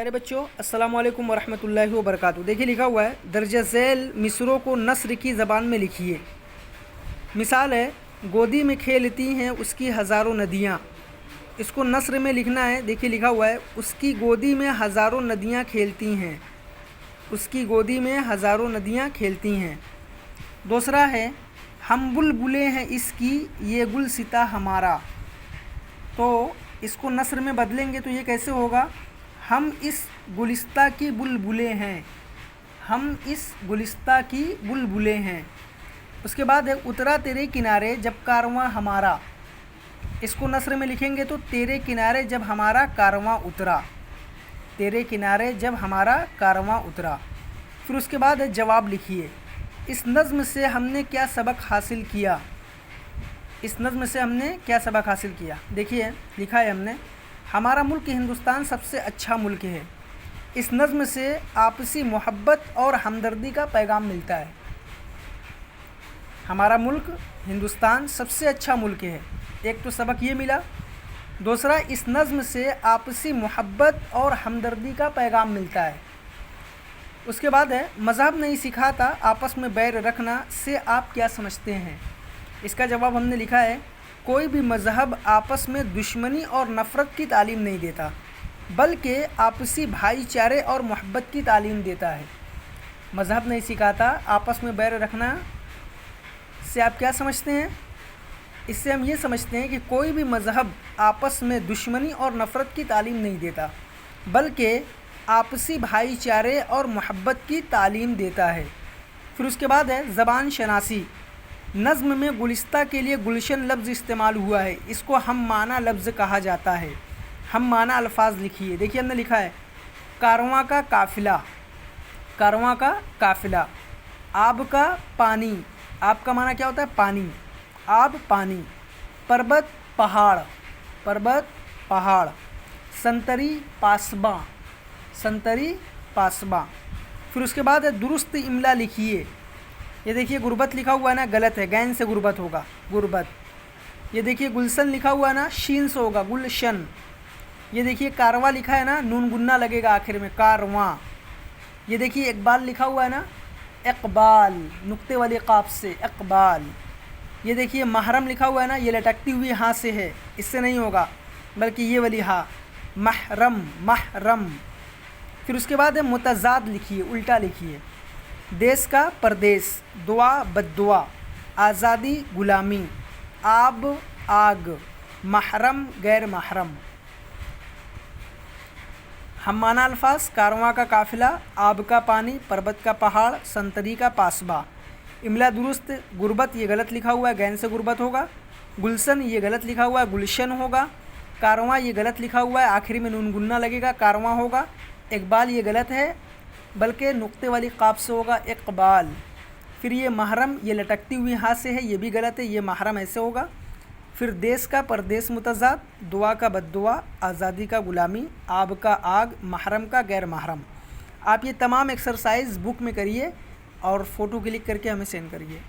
प्यारे बच्चों, अस्सलाम वालेकुम वरहमतुल्लाहि वबरकातुहू। देखिए लिखा हुआ है, दर्ज झैल मिसरों को नस्र की ज़बान में लिखिए। मिसाल है, गोदी में खेलती हैं उसकी हज़ारों नदियाँ। इसको नस्र में लिखना है। देखिए लिखा हुआ है, उसकी गोदी में हज़ारों नदियाँ खेलती हैं। उसकी गोदी में हज़ारों नदियाँ खेलती हैं। दूसरा है, हम बुलबुलें हैं इसकी, ये गुलसिता हमारा। तो इसको नस्र में बदलेंगे तो ये कैसे होगा, हम इस गुलिस्ता की बुलबुलें हैं। हम इस गुलिस्ता की बुलबुलें हैं। उसके बाद है, उतरा तेरे किनारे जब कारवां हमारा। इसको नस्र में लिखेंगे तो तेरे किनारे जब हमारा कारवां उतरा। तेरे किनारे जब हमारा कारवां उतरा। फिर उसके बाद है, जवाब लिखिए। इस नज़्म से हमने क्या सबक हासिल किया। इस नज़्म से हमने क्या सबक हासिल किया। देखिए लिखा है हमने, हमारा मुल्क हिंदुस्तान सबसे अच्छा मुल्क है। इस नज़्म से आपसी मोहब्बत और हमदर्दी का पैगाम मिलता है। हमारा मुल्क हिंदुस्तान सबसे अच्छा मुल्क है, एक तो सबक ये मिला। दूसरा, इस नज़्म से आपसी मोहब्बत और हमदर्दी का पैगाम मिलता है। उसके बाद है, मज़हब नहीं सिखाता आपस में बैर रखना से आप क्या समझते हैं। इसका जवाब हमने लिखा है, कोई भी मज़हब आपस में दुश्मनी और नफ़रत की तालीम नहीं देता, बल्कि आपसी भाईचारे और मोहब्बत की तालीम देता है। मज़हब नहीं सिखाता आपस में बैर रखना से आप क्या समझते हैं। इससे हम ये समझते हैं कि कोई भी मज़हब आपस में दुश्मनी और नफ़रत की तालीम नहीं देता, बल्कि आपसी भाईचारे और मोहब्बत की तालीम देता है। फिर उसके बाद है, ज़बान शनासी। नज़्म में गुलिस्ता के लिए गुलशन लफ्ज़ इस्तेमाल हुआ है। इसको हम माना लफ्ज़ कहा जाता है। हम माना अल्फाज लिखिए। देखिए हमने लिखा है, कारवां का काफ़िला। कारवां का काफ़िला। आब का पानी। आब का माना क्या होता है, पानी। आब पानी। पर्वत पहाड़। पर्वत पहाड़। संतरी पासबा। संतरी पासबा। फिर उसके बाद है, दुरुस्त इमला लिखिए। ये देखिए गुरबत लिखा हुआ है ना, गलत है, गैन से गुरबत होगा, गुरबत। ये देखिए गुलशन लिखा हुआ है ना, शीन से होगा, गुलशन। ये देखिए कारवा लिखा है ना, नून गुन्ना लगेगा आखिर में, कारवां। ये देखिए इकबाल लिखा हुआ है ना, इकबाल, नुक्ते वाली काफ से इकबाल। ये देखिए महरम लिखा हुआ है ना, ये लटकती हुई हाँ से है, इससे नहीं होगा, बल्कि ये वाली हाँ, महरम, महरम। फिर उसके बाद है, मुतज़ाद लिखिए, उल्टा लिखिए। देश का परदेश, दुआ बद्दुआ, आज़ादी गुलामी, आब आग, महरम गैर महरम। हम माना अल्फाज, कारवां का काफ़िला, आब का पानी, पर्वत का पहाड़, संतरी का पासबा। इमला दुरुस्त, गुरबत ये गलत लिखा हुआ है, गैन से गुरबत होगा। गुलशन ये गलत लिखा हुआ है, गुलशन होगा। कारवां ये गलत लिखा हुआ है, आखिरी में नून गुन्ना लगेगा, कारवां होगा। इकबाल ये गलत है, बल्कि नुक्ते वाली काफ से होगा, इकबाल। फिर ये महरम ये लटकती हुई हाथ से है, ये भी गलत है, ये महरम ऐसे होगा। फिर देश का परदेश मुतज़ाद, दुआ का बद्दुआ, आज़ादी का गुलामी, आब का आग, महरम का गैर महरम। आप ये तमाम एक्सरसाइज बुक में करिए और फ़ोटो क्लिक करके हमें सेंड करिए।